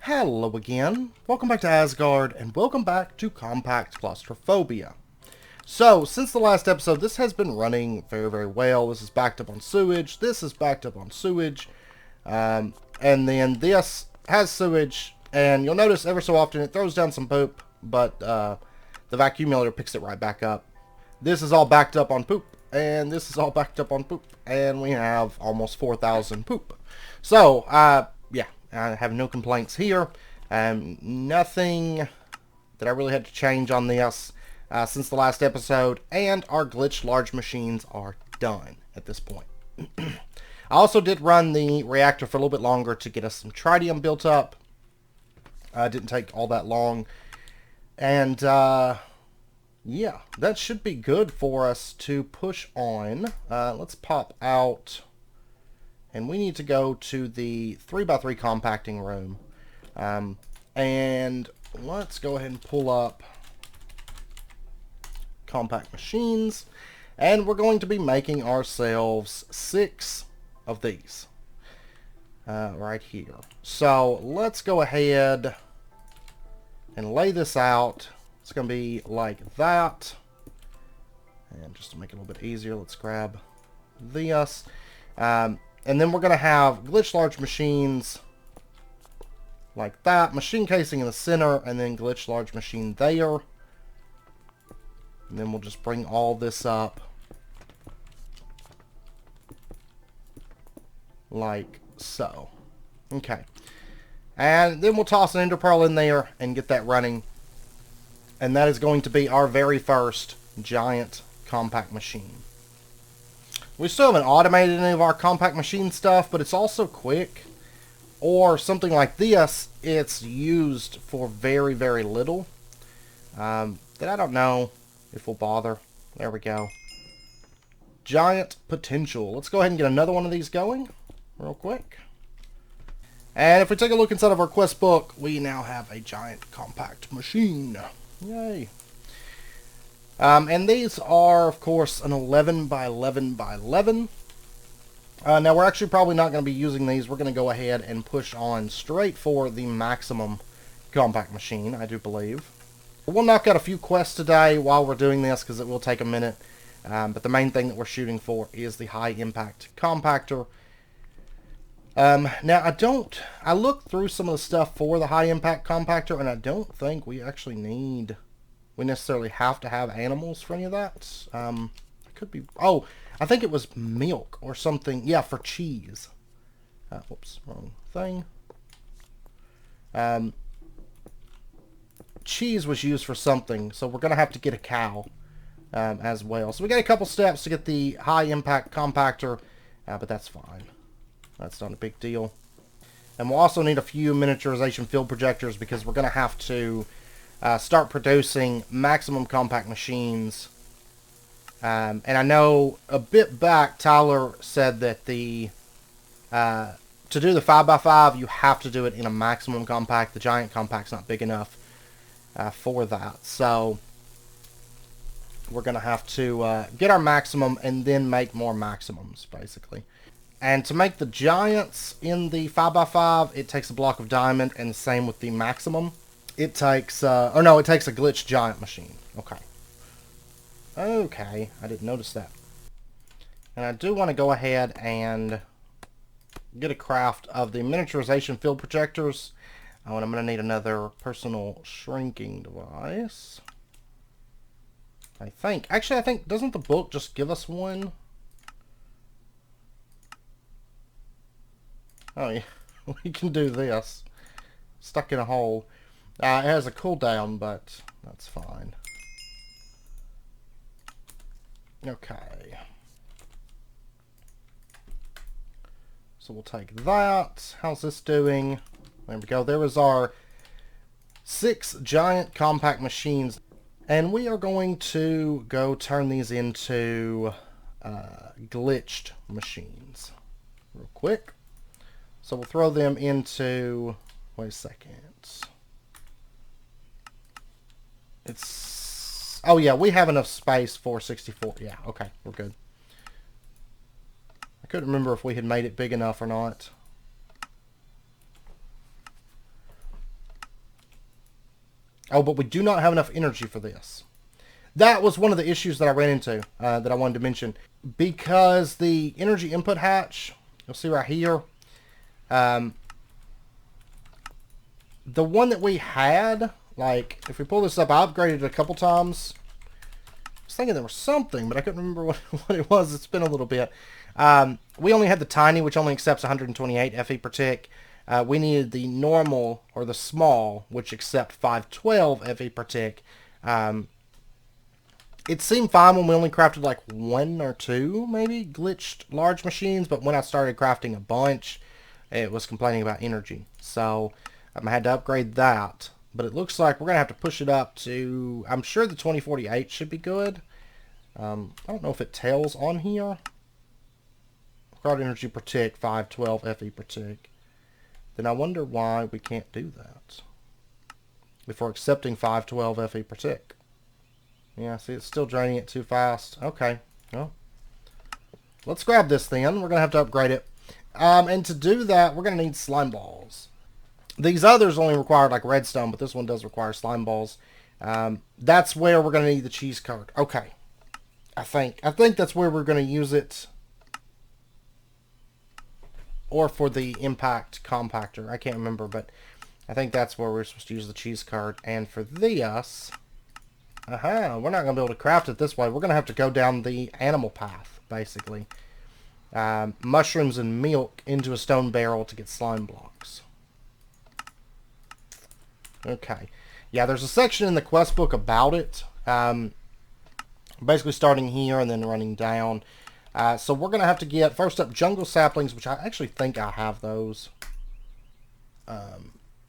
Hello again, welcome back to Asgard, and welcome back to Compact Claustrophobia. So, since the last episode, this has been running very well. This is backed up on sewage, this is backed up on sewage, and then this has sewage, and you'll notice ever so often it throws down some poop, but the vacuumulator picks it right back up. This is all backed up on poop, and this is all backed up on poop, and we have almost 4,000 poop. So, yeah. I have no complaints here. Nothing that I really had to change on this since the last episode. And our glitched large machines are done at this point. I also did run the reactor for a little bit longer to get us some tritium built up. Didn't take all that long. And yeah, that should be good for us to push on. Let's pop out. And we need to go to the 3x3 compacting room. And let's go ahead and pull up compact machines. And we're going to be making ourselves 6 of these. Right here. So let's go ahead and lay this out. It's going to be like that. And just to make it a little bit easier, let's grab this. And then we're going to have glitched large machines like that. Machine casing in the center, and then glitched large machine there. And then we'll just bring all this up like so. Okay. And then we'll toss an ender pearl in there and get that running. And that is going to be our very first giant compact machine. We still haven't automated any of our compact machine stuff, but it's also quick. Or something like this, it's used for very little. That I don't know if we'll bother. There we go. Giant potential. Let's go ahead and get another one of these going real quick. And if we take a look inside of our quest book, we now have a giant compact machine. Yay. And these are, of course, an 11 by 11 by 11. Now, we're actually probably not going to be using these. We're going to go ahead and push on straight for the maximum compact machine, I do believe. We'll knock out a few quests today while we're doing this, because it will take a minute. But the main thing that we're shooting for is the high impact compactor. Now, I looked through some of the stuff for the high impact compactor, and I don't think we actually we necessarily have to have animals for any of that. It could be... Oh, I think it was milk or something. Yeah, for cheese. Whoops, wrong thing. Cheese was used for something, so we're going to have to get a cow as well. So we got a couple steps to get the high impact compactor, but that's fine. That's not a big deal. And we'll also need a few miniaturization field projectors, because we're going to have to start producing maximum compact machines. And I know a bit back, Tyler said that to do the 5x5, you have to do it in a maximum compact. The giant compact's not big enough for that. So we're going to have to get our maximum and then make more maximums, basically. And to make the giants in the 5x5, it takes a block of diamond, and the same with the maximum. It takes, it takes a glitched giant machine. Okay. Okay, I didn't notice that. And I do want to go ahead and get a craft of the miniaturization field projectors. Oh, and I'm going to need another personal shrinking device. I think. Actually, I think, doesn't the book just give us one? Oh, yeah. We can do this. Stuck in a hole. It has a cooldown, but that's fine. Okay. So we'll take that. How's this doing? There we go. There is our 6 giant compact machines. And we are going to go turn these into glitched machines real quick. So we'll throw them into... Wait a second. Oh yeah, we have enough space for 64. Yeah, okay, we're good. I couldn't remember if we had made it big enough or not. Oh, but we do not have enough energy for this. That was one of the issues that I ran into that I wanted to mention. Because the energy input hatch, you'll see right here, the one that we had, like, if we pull this up, I upgraded it a couple times. I was thinking there was something, but I couldn't remember what it was. It's been a little bit. We only had the tiny, which only accepts 128 FE per tick. We needed the normal, or the small, which accept 512 FE per tick. It seemed fine when we only crafted like 1 or 2, maybe, glitched large machines, but when I started crafting a bunch, it was complaining about energy. So I had to upgrade that. But it looks like we're going to have to push it up to, I'm sure the 2048 should be good. I don't know if it tells on here. Required energy per tick, 512 FE per tick. Then I wonder why we can't do that. If we're accepting 512 FE per tick. Yeah, see, it's still draining it too fast. Okay, well, let's grab this then. We're going to have to upgrade it. And to do that, we're going to need slime balls. These others only require like redstone, but this one does require slime balls. That's where we're going to need the cheese card. Okay, I think that's where we're going to use it. Or for the impact compactor. I can't remember, but I think that's where we're supposed to use the cheese card. And for this... we're not going to be able to craft it this way. We're going to have to go down the animal path, basically. Mushrooms and milk into a stone barrel to get slime blocks. Okay. Yeah, there's a section in the quest book about it. Basically starting here and then running down. So we're going to have to get, first up, jungle saplings, which I actually think I have those.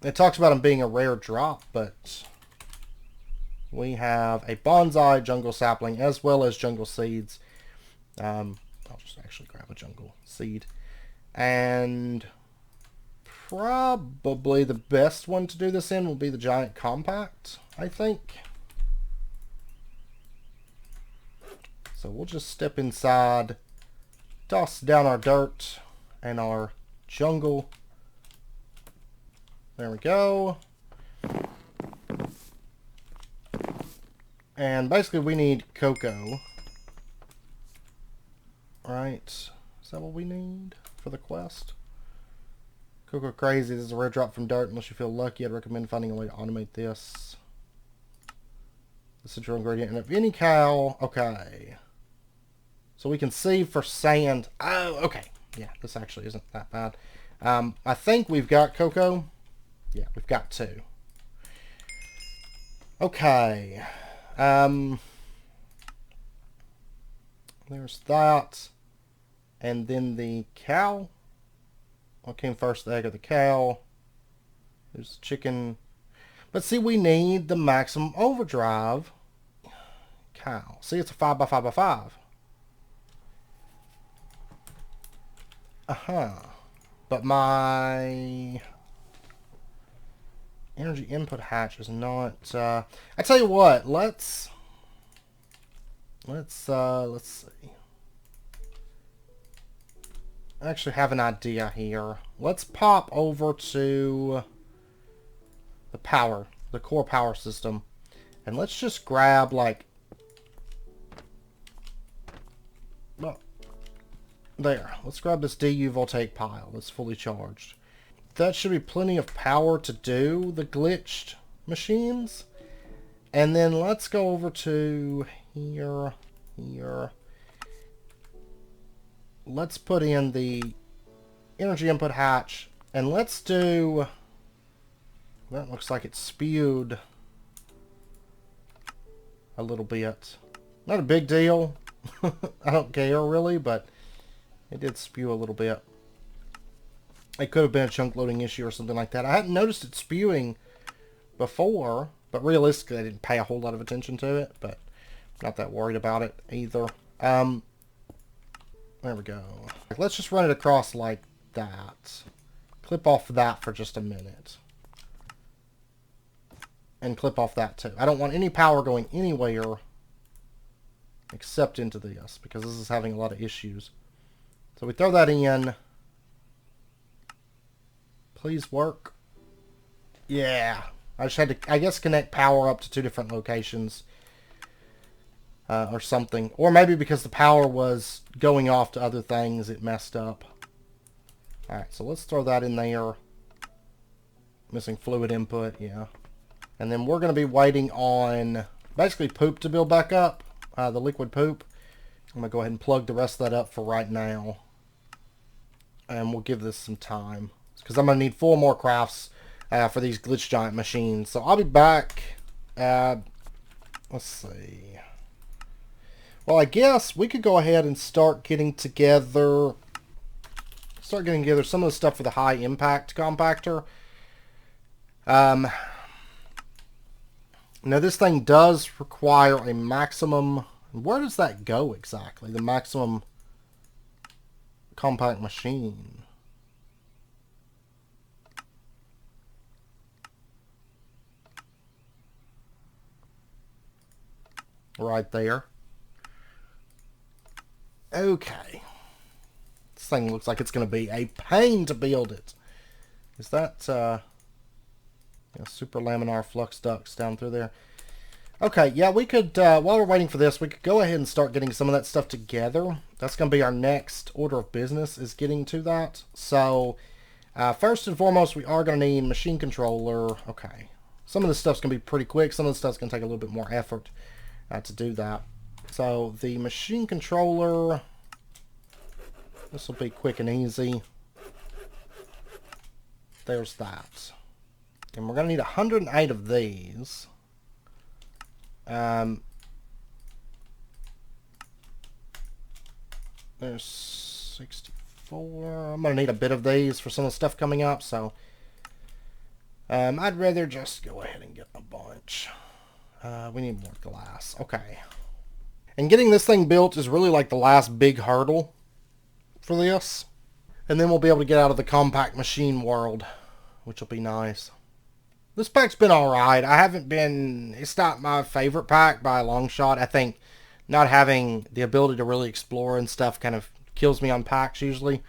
It talks about them being a rare drop, but... we have a bonsai jungle sapling as well as jungle seeds. I'll just actually grab a jungle seed. And probably the best one to do this in will be the giant compact, I think. So we'll just step inside, toss down our dirt and our jungle. There we go. And basically we need cocoa. Right. Is that what we need for the quest? Cocoa crazy. This is a rare drop from dirt. Unless you feel lucky, I'd recommend finding a way to automate this. The central ingredient. And if any cow... okay. So we can see for sand... oh, okay. Yeah, this actually isn't that bad. I think we've got cocoa. Yeah, we've got 2. Okay. There's that. And then the cow. What came first, the egg or the cow? There's the chicken. But see, we need the maximum overdrive cow. See, it's a 5x5x5. But my energy input hatch is not... I tell you what, let's see. I actually have an idea here. Let's pop over to the core power system, and let's just grab like... well, there. Let's grab this DU voltaic pile that's fully charged. That should be plenty of power to do the glitched machines. And then let's go over to here. Let's put in the energy input hatch. And let's do... that looks like it spewed a little bit. Not a big deal. I don't care really, but it did spew a little bit. It could have been a chunk loading issue or something like that. I hadn't noticed it spewing before, but realistically I didn't pay a whole lot of attention to it, but not that worried about it either. There we go. Let's just run it across like that. Clip off that for just a minute. And clip off that too. I don't want any power going anywhere except into this, because this is having a lot of issues. So we throw that in. Please work. Yeah. I just had to, I guess, connect power up to 2 different locations. Or something. Or maybe because the power was going off to other things, it messed up. Alright, so let's throw that in there. Missing fluid input, yeah. And then we're going to be waiting on basically poop to build back up. The liquid poop. I'm going to go ahead and plug the rest of that up for right now. And we'll give this some time. Because I'm going to need 4 more crafts for these glitch giant machines. So I'll be back. Let's see. Well, I guess we could go ahead and start getting together some of the stuff for the high impact compactor. Now this thing does require a maximum. Where does that go exactly? The maximum compact machine. Right there. Okay. This thing looks like it's going to be a pain to build it. Is that super laminar flux ducts down through there? Okay, yeah, we could, while we're waiting for this, we could go ahead and start getting some of that stuff together. That's going to be our next order of business, is getting to that. So, first and foremost, we are going to need machine controller. Okay. Some of this stuff's going to be pretty quick. Some of the stuff's going to take a little bit more effort to do that. So the machine controller, this will be quick and easy. There's that. And we're going to need 108 of these. There's 64. I'm going to need a bit of these for some of the stuff coming up. So I'd rather just go ahead and get a bunch. We need more glass. Okay. And getting this thing built is really like the last big hurdle for this. And then we'll be able to get out of the compact machine world, which will be nice. This pack's been alright. It's not my favorite pack by a long shot. I think not having the ability to really explore and stuff kind of kills me on packs usually.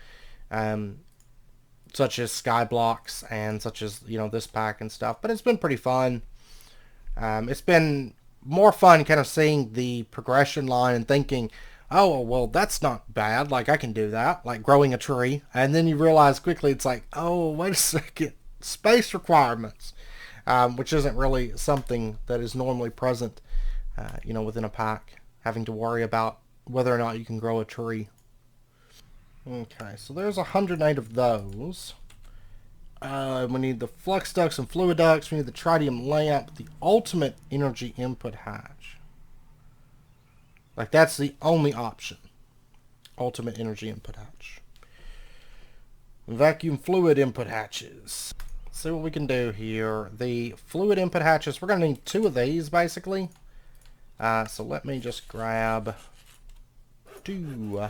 Such as sky blocks and such as, this pack and stuff. But it's been pretty fun. It's been more fun kind of seeing the progression line and thinking, oh, well, that's not bad. Like, I can do that. Like growing a tree. And then you realize quickly it's like, oh, wait a second. Space requirements. Which isn't really something that is normally present, within a pack. Having to worry about whether or not you can grow a tree. Okay, so there's 108 of those. We need the flux ducts and fluid ducts. We need the tritium lamp, the ultimate energy input hatch. Like, that's the only option. Ultimate energy input hatch. Vacuum fluid input hatches. Let's see what we can do here. The fluid input hatches, we're going to need 2 of these, basically. So let me just grab 2.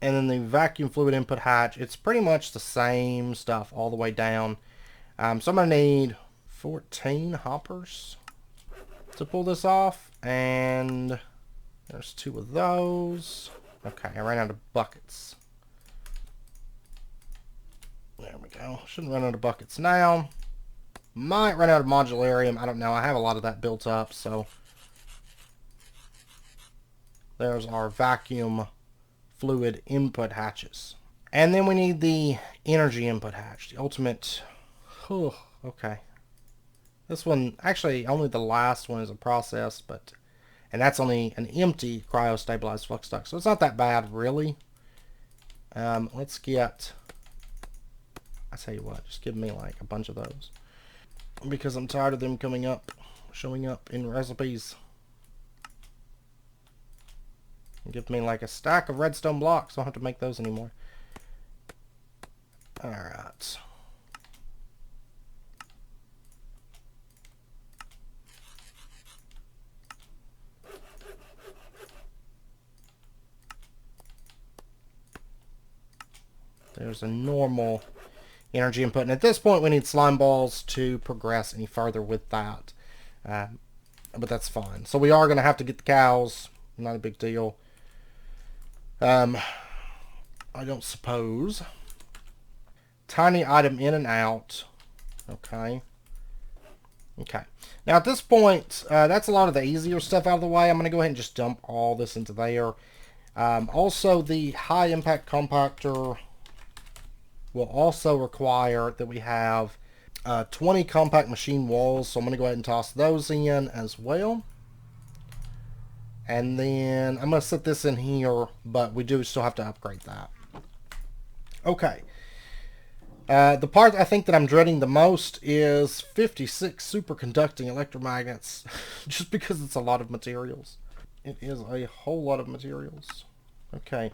And then the vacuum fluid input hatch, it's pretty much the same stuff all the way down. So I'm going to need 14 hoppers to pull this off. And there's 2 of those. Okay, I ran out of buckets. There we go. Shouldn't run out of buckets now. Might run out of modularium. I don't know. I have a lot of that built up, so. There's our vacuum fluid input hatches. And then we need the energy input hatch. The ultimate. Oh, okay. This one, actually, only the last one is a process, but. And that's only an empty cryo-stabilized flux duct. So it's not that bad, really. Let's get. I tell you what, just give me like a bunch of those. Because I'm tired of them showing up in recipes. Give me like a stack of redstone blocks. I don't have to make those anymore. Alright. There's a normal energy input. And at this point, we need slime balls to progress any further with that. But that's fine. So we are going to have to get the cows. Not a big deal. I don't suppose. tiny item in and out. Okay. Okay. Now at this point, that's a lot of the easier stuff out of the way. I'm going to go ahead and just dump all this into there. Also, the high impact compactor will also require that we have 20 compact machine walls. So I'm going to go ahead and toss those in as well. And then I'm going to set this in here, but we do still have to upgrade that. Okay. The part I think that I'm dreading the most is 56 superconducting electromagnets, just because it's a lot of materials. It is a whole lot of materials. Okay,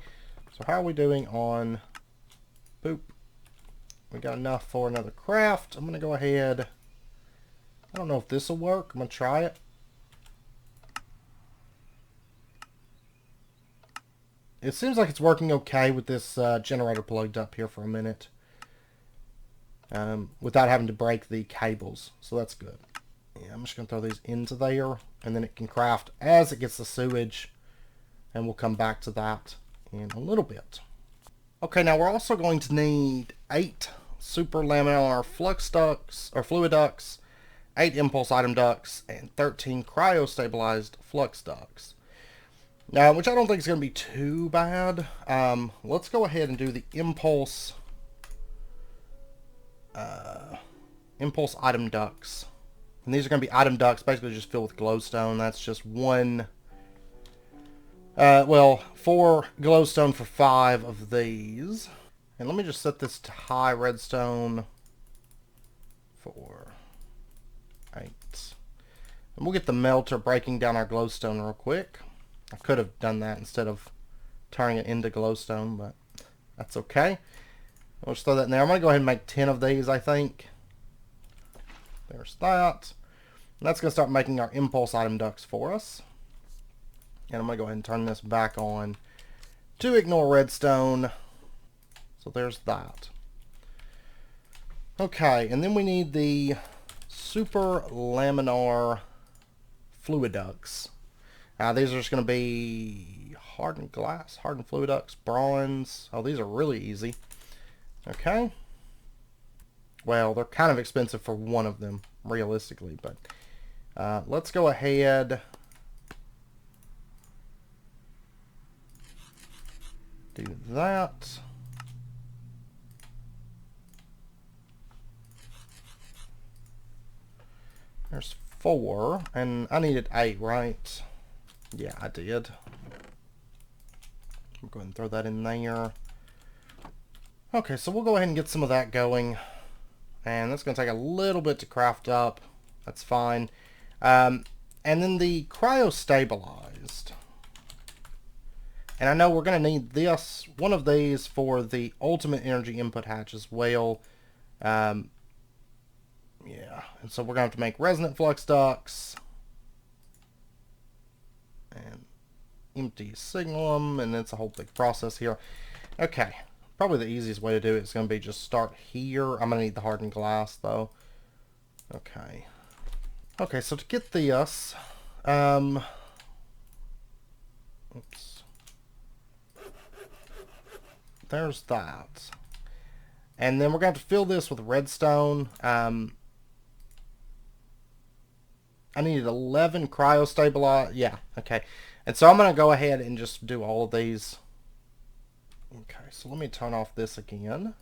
so how are we doing on... Boop. We got enough for another craft. I'm going to go ahead... I don't know if this will work. I'm going to try it. It seems like it's working okay with this generator plugged up here for a minute. Without having to break the cables. So that's good. Yeah, I'm just going to throw these into there. And then it can craft as it gets the sewage. And we'll come back to that in a little bit. Okay, now we're also going to need 8 super laminar flux ducts, or fluid ducts, 8 impulse item ducts, and 13 cryo-stabilized flux ducts. Now, which I don't think is going to be too bad. Let's go ahead and do the impulse item ducts. And these are going to be item ducts, basically just filled with glowstone. That's just one, 4 glowstone for 5 of these. And let me just set this to high redstone for 8. And we'll get the melter breaking down our glowstone real quick. I could have done that instead of turning it into glowstone, but that's okay. We'll just throw that in there. I'm going to go ahead and make 10 of these, I think. There's that. And that's going to start making our impulse item ducts for us. And I'm going to go ahead and turn this back on to ignore redstone. So there's that. Okay, and then we need the super laminar fluid ducts. These are just going to be hardened glass, hardened fluid ducts, bronze. Oh, these are really easy. Okay. Well, they're kind of expensive for one of them, realistically, but let's go ahead. Do that. There's 4, and I needed 8, right? Yeah, I did. I'm going to throw that in there. Okay, so we'll go ahead and get some of that going. And that's going to take a little bit to craft up. That's fine. And then the cryo-stabilized. And I know we're going to need one of these for the ultimate energy input hatch as well. Yeah, and so we're going to have to make resonant flux ducts. And empty signal them, and it's a whole big process here. Okay, probably the easiest way to do it is going to be just start here. I'm going to need the hardened glass, though. Okay. Okay, so to get this, oops. There's that. And then we're going to have to fill this with redstone. I needed 11 cryo-stabilized. Yeah, okay. And so I'm going to go ahead and just do all of these. Okay, so let me turn off this again.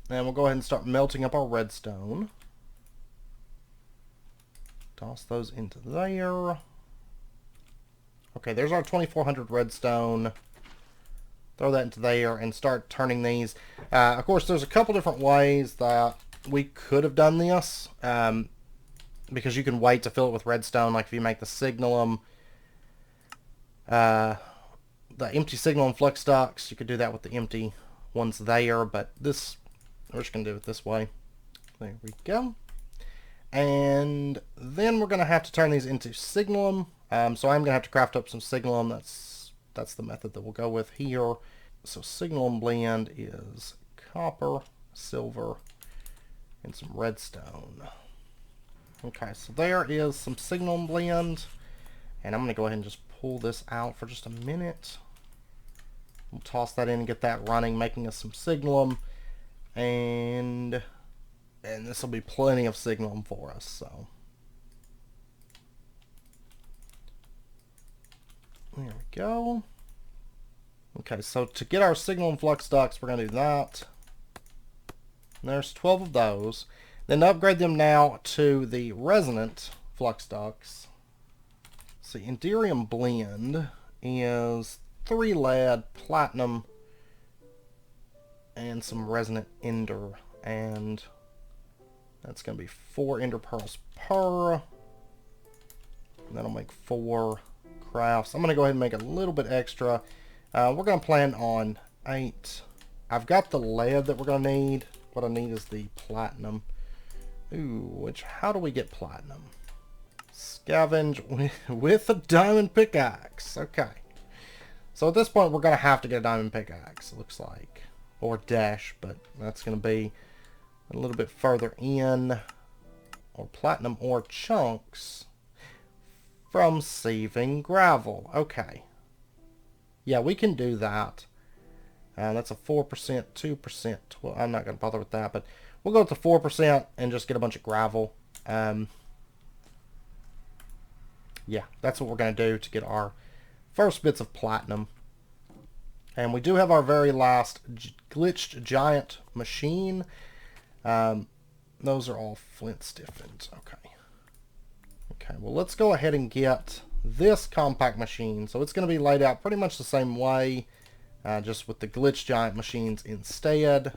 And we'll go ahead and start melting up our redstone. Toss those into there. Okay, there's our 2400 redstone. Throw that into there and start turning these. Of course, there's a couple different ways that we could have done this. Because you can wait to fill it with redstone, like if you make the signalum, the empty signalum flux ducts, you could do that with the empty ones there, but this, we're just going to do it this way. There we go. And then we're going to have to turn these into signalum. So I'm going to have to craft up some signalum. That's the method that we'll go with here. So signalum blend is copper, silver, and some redstone. Okay, so there is some signalum blend, and I'm going to go ahead and just pull this out for just a minute. We'll toss that in and get that running, making us some signalum. And this will be plenty of signal for us, so. There we go. Okay, so to get our signal and flux ducts, we're going to do that. And there's 12 of those. Then to upgrade them now to the resonant flux ducts. See, Enderium blend is 3 lead, platinum, and some resonant ender. And that's going to be 4 ender pearls per. And that'll make 4 crafts. I'm going to go ahead and make a little bit extra. We're going to plan on 8. I've got the lead that we're going to need. What I need is the platinum. Ooh, how do we get platinum? Scavenge with a diamond pickaxe. Okay. So at this point, we're going to have to get a diamond pickaxe, it looks like. Or dash, but that's going to be a little bit further in. Or platinum ore chunks from sieving gravel. Okay. Yeah, we can do that. That's a 4%, 2%. Well, I'm not going to bother with that, but we'll go with the 4% and just get a bunch of gravel. Yeah, that's what we're going to do to get our first bits of platinum. And we do have our very last glitched giant machine. Those are all flint stiffened. Okay. Okay, well, let's go ahead and get this compact machine. So it's going to be laid out pretty much the same way, just with the glitched giant machines instead.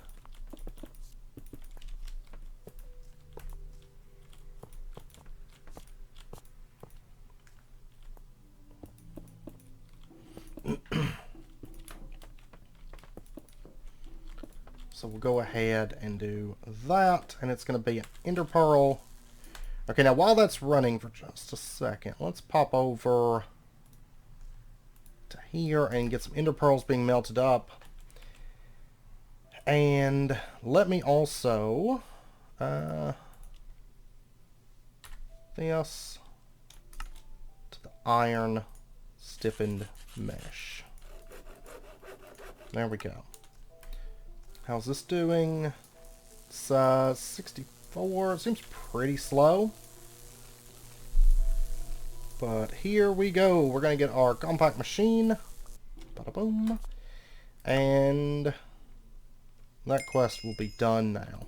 So we'll go ahead and do that, and it's going to be an ender pearl. Okay, now while that's running for just a second, let's pop over to here and get some ender pearls being melted up. And let me also this to the iron stiffened mesh. There we go. How's this doing? It's 64. It seems pretty slow. But here we go. We're going to get our compact machine. Bada boom. And that quest will be done now.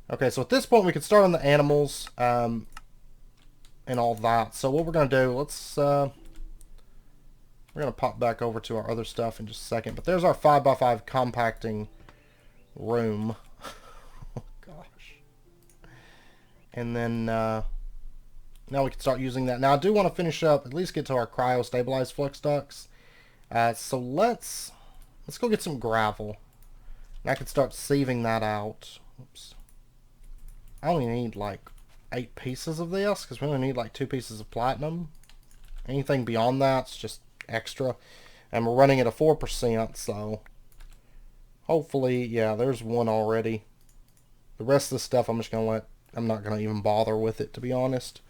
Okay, so at this point we can start on the animals and all that. So what we're going to do, we're going to pop back over to our other stuff in just a second. But there's our 5x5 compacting room. Oh, gosh. And then now we can start using that. Now I do want to finish up, at least get to our cryo-stabilized flux ducts. So let's go get some gravel. And I can start sieving that out. Oops. I only need like 8 pieces of this, because we only need like 2 pieces of platinum. Anything beyond that's just extra, and we're running at a 4%, so hopefully, yeah, there's one already. The rest of the stuff I'm not gonna even bother with it, to be honest,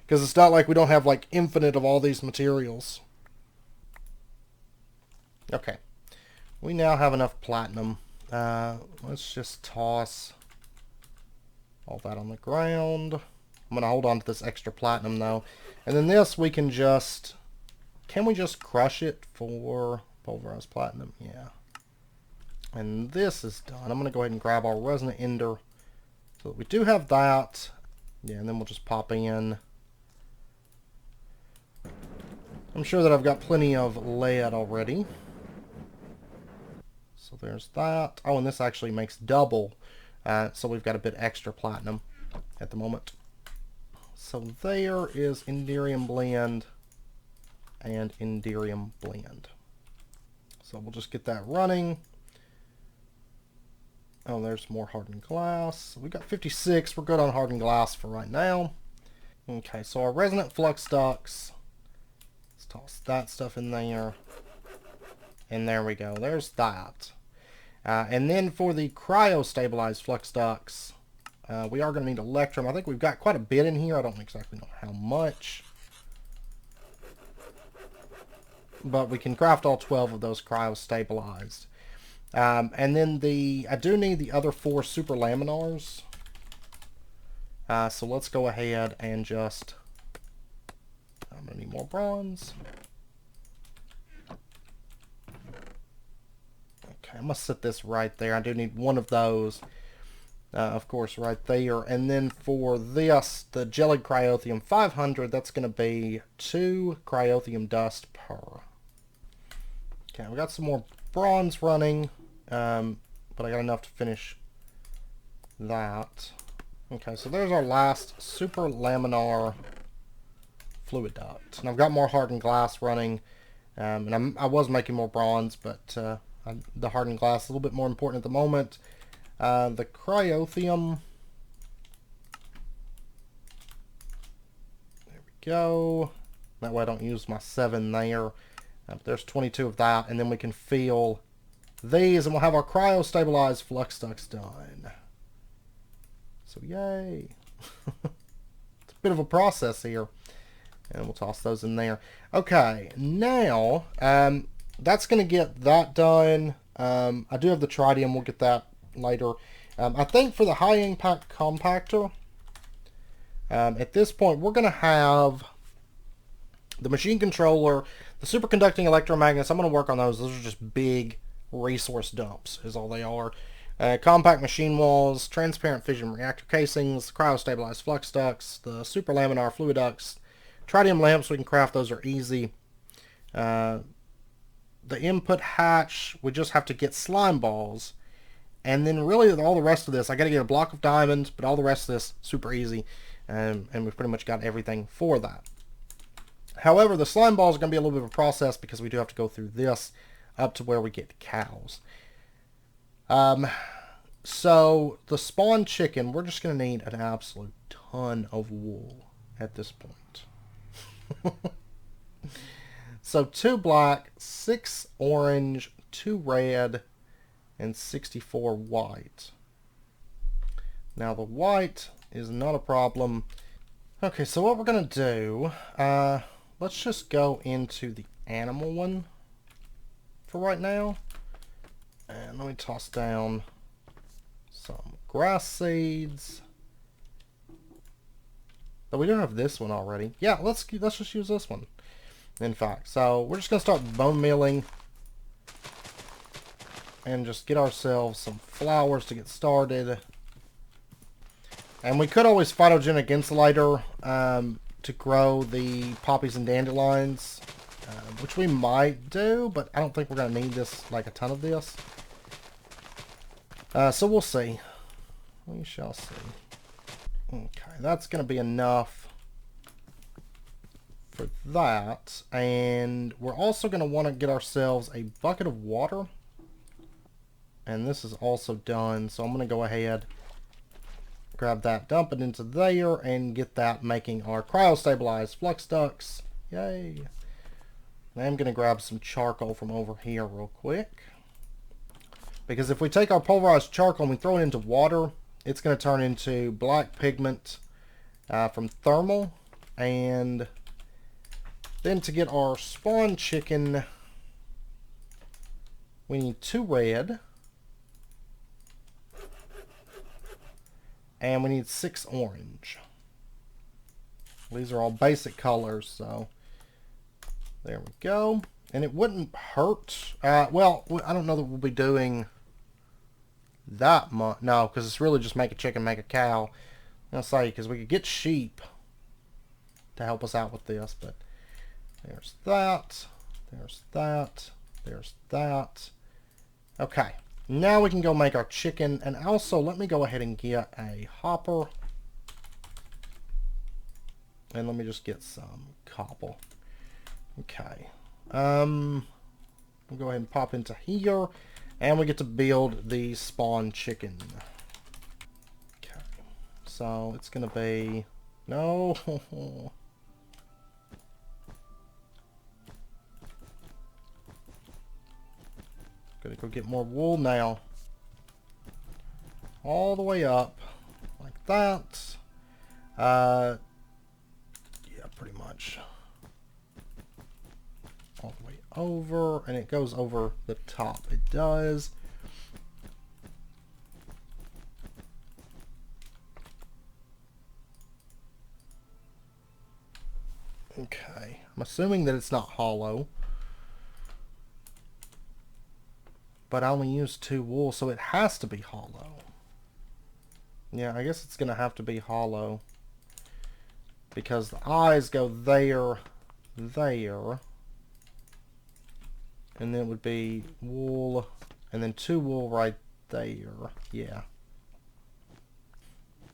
because it's not like we don't have like infinite of all these materials. Okay, we now have enough platinum. Let's just toss all that on the ground. I'm gonna hold on to this extra platinum though, and then this we can just. Can we just crush it for pulverized platinum? Yeah. And this is done. I'm going to go ahead and grab our resonant ender. So that we do have that. Yeah, and then we'll just pop in. I'm sure that I've got plenty of lead already. So there's that. Oh, and this actually makes double. So we've got a bit extra platinum at the moment. So there is Enderium blend and Enderium blend. So we'll just get that running. Oh, there's more hardened glass. We got 56. We're good on hardened glass for right now. Okay, so our resonant flux ducts. Let's toss that stuff in there. And there we go. There's that. And then for the cryo-stabilized flux ducts, we are going to need electrum. I think we've got quite a bit in here. I don't exactly know how much. But we can craft all 12 of those cryo-stabilized. And then I do need the other 4 super laminars. So let's go ahead and just, I'm going to need more bronze. Okay, I'm going to set this right there. I do need one of those, of course, right there. And then for this, the Gelid Cryothium 500, that's going to be 2 Cryothium dust per. Okay, we got some more bronze running, but I got enough to finish that. Okay, so there's our last super laminar fluid duct. And I've got more hardened glass running, and I was making more bronze, but the hardened glass is a little bit more important at the moment. The cryothium. There we go. That way I don't use my 7 there. But there's 22 of that, and then we can fill these, and we'll have our cryo-stabilized flux ducts done. So yay. It's a bit of a process here. And we'll toss those in there. Okay, now that's going to get that done. I do have the tritium. We'll get that later. I think for the high impact compactor, at this point we're going to have the machine controller, the superconducting electromagnets. I'm going to work on those. Those are just big resource dumps is all they are. Compact machine walls, transparent fission reactor casings, cryo-stabilized flux ducts, the super laminar fluid ducts, tritium lamps. We can craft those, are easy. The input hatch, we just have to get slime balls. And then really all the rest of this, I got to get a block of diamonds, but all the rest of this, super easy. And we've pretty much got everything for that. However, the slime balls are going to be a little bit of a process because we do have to go through this up to where we get cows. So the spawn chicken, we're just going to need an absolute ton of wool at this point. So 2 black, 6 orange, 2 red, and 64 white. Now the white is not a problem. Okay, so what we're going to do, let's just go into the animal one for right now. And let me toss down some grass seeds. But we don't have this one already. Yeah, let's just use this one. In fact, so we're just gonna start bone mealing and just get ourselves some flowers to get started. And we could always phytogenic insulator to grow the poppies and dandelions, which we might do, but I don't think we're gonna need this, like a ton of this. So we'll see. We shall see. Okay, that's going to be enough for that. And we're also going to want to get ourselves a bucket of water. And this is also done. So I'm going to go ahead, grab that, dump it into there, and get that making our cryo-stabilized flux ducts. Yay. Now I'm going to grab some charcoal from over here real quick. Because if we take our pulverized charcoal and we throw it into water, it's going to turn into black pigment from thermal. And then to get our spawn chicken, we need 2 red. And we need 6 orange. These are all basic colors, so there we go. And it wouldn't hurt. Well, I don't know that we'll be doing that much. No, because it's really just make a chicken, make a cow. I'll say, because we could get sheep to help us out with this. But there's that. There's that. There's that. Okay. Now we can go make our chicken. And also, let me go ahead and get a hopper. And let me just get some cobble. Okay. We'll go ahead and pop into here. And we get to build the spawn chicken. Okay. So it's going to be... No. Gotta go get more wool now. All the way up. Like that. Yeah, pretty much. All the way over. And it goes over the top. It does. Okay. I'm assuming that it's not hollow. But I only used 2 wool, so it has to be hollow. Yeah, I guess it's going to have to be hollow. Because the eyes go there, there. And then it would be wool, and then 2 wool right there. Yeah.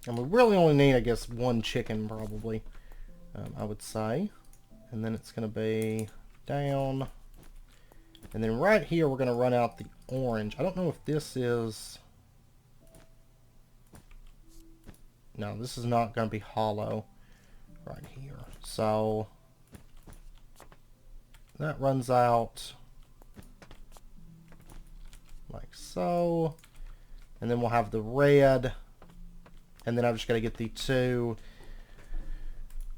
And we really only need, I guess, 1 chicken, probably. I would say. And then it's going to be down. And then right here, we're going to run out the orange. I don't know if this is... No, this is not going to be hollow right here. So that runs out like so. And then we'll have the red. And then I've just got to get the 2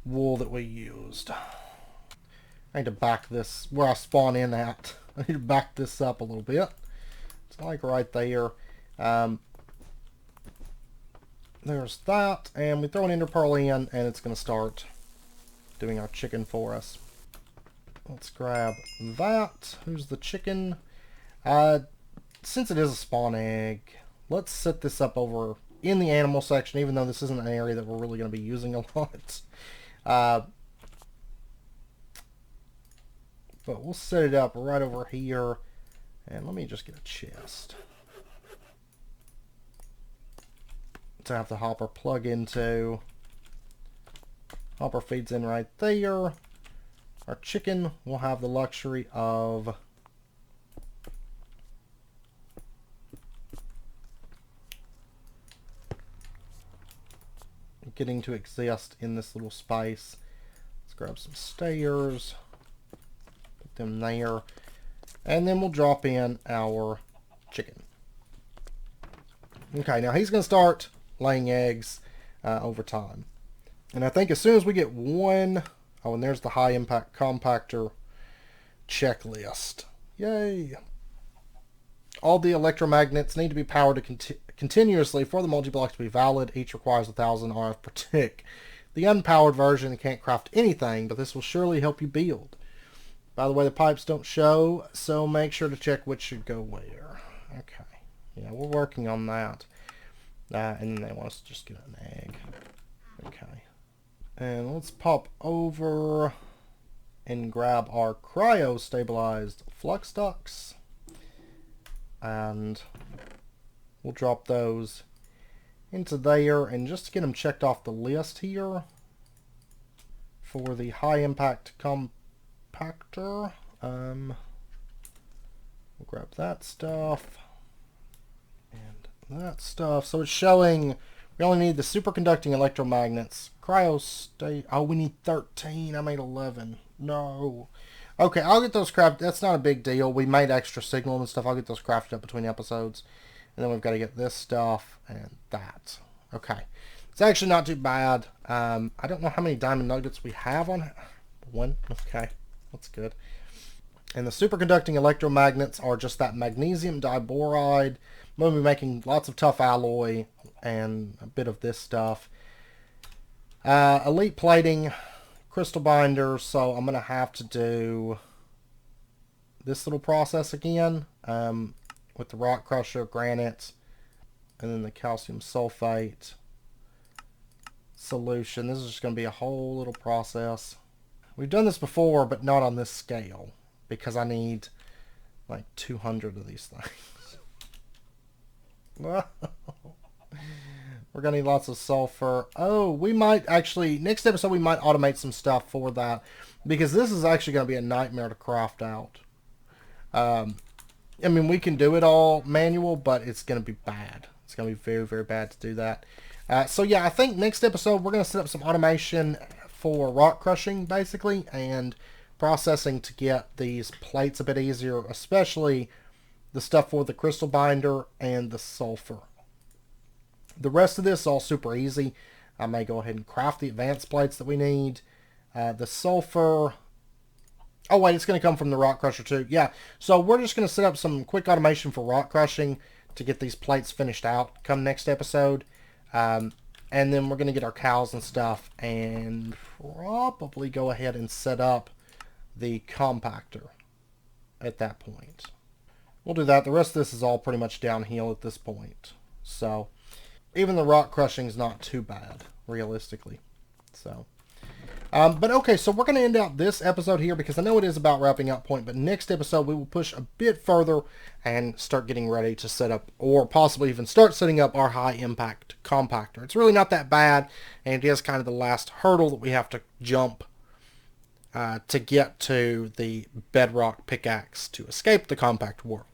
wool that we used. I need to back this where I spawn in at. I need to back this up a little bit. It's like right there. There's that, and we throw an ender pearl in, and it's going to start doing our chicken for us. Let's grab that. Who's the chicken? Since it is a spawn egg, let's set this up over in the animal section, even though this isn't an area that we're really going to be using a lot. But we'll set it up right over here, and let me just get a chest to have the hopper plug into. Hopper feeds in right there. Our chicken will have the luxury of getting to exist in this little space. Let's grab some stairs, put them there, and then we'll drop in our chicken. Okay, now he's going to start laying eggs over time. And I think as soon as we get 1... Oh, and there's the high impact compactor checklist. Yay! All the electromagnets need to be powered continuously for the multi-block to be valid. Each requires 1000 RF per tick. The unpowered version can't craft anything, but this will surely help you build. By the way, the pipes don't show, so make sure to check which should go where. Okay. Yeah, we're working on that. And then they want us to just get an egg. Okay. And let's pop over and grab our cryo-stabilized flux ducts. And we'll drop those into there. And just to get them checked off the list here for the high-impact compactor, we'll grab that stuff and that stuff. So it's showing we only need the superconducting electromagnets. Oh, we need 13. I made 11. No. Okay, I'll get those crafted. That's not a big deal. We made extra signal and stuff. I'll get those crafted up between episodes. And then we've got to get this stuff and that. Okay. It's actually not too bad. I don't know how many diamond nuggets we have on it. 1. Okay. That's good. And the superconducting electromagnets are just that magnesium diboride. We'll be making lots of tough alloy and a bit of this stuff. Elite plating, crystal binders, so I'm going to have to do this little process again with the rock crusher, granite, and then the calcium sulfate solution. This is just going to be a whole little process. We've done this before, but not on this scale, because I need like 200 of these things. We're going to need lots of sulfur. Oh, we might actually, next episode we might automate some stuff for that, because this is actually going to be a nightmare to craft out. I mean, we can do it all manual, but it's going to be bad. It's going to be very, very bad to do that. So yeah, I think next episode we're going to set up some automation for rock crushing, basically, and processing to get these plates a bit easier, especially the stuff for the crystal binder and the sulfur. The rest of this is all super easy. I may go ahead and craft the advanced plates that we need. The sulfur... Oh, wait, it's going to come from the rock crusher too. Yeah, so we're just going to set up some quick automation for rock crushing to get these plates finished out come next episode. And then we're going to get our cows and stuff and probably go ahead and set up the compactor at that point. We'll do that. The rest of this is all pretty much downhill at this point. So even the rock crushing is not too bad, realistically. So, but okay, so we're going to end out this episode here because I know it is about wrapping up point, but next episode we will push a bit further and start getting ready to set up, or possibly even start setting up our high impact compactor. It's really not that bad, and it is kind of the last hurdle that we have to jump to get to the bedrock pickaxe to escape the compact world.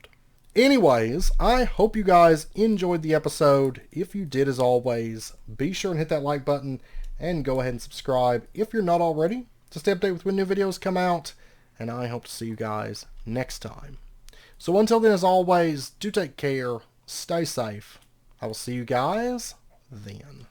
Anyways, I hope you guys enjoyed the episode. If you did, as always, be sure and hit that like button and go ahead and subscribe if you're not already to stay updated with when new videos come out, and I hope to see you guys next time. So until then, as always, do take care, stay safe. I will see you guys then.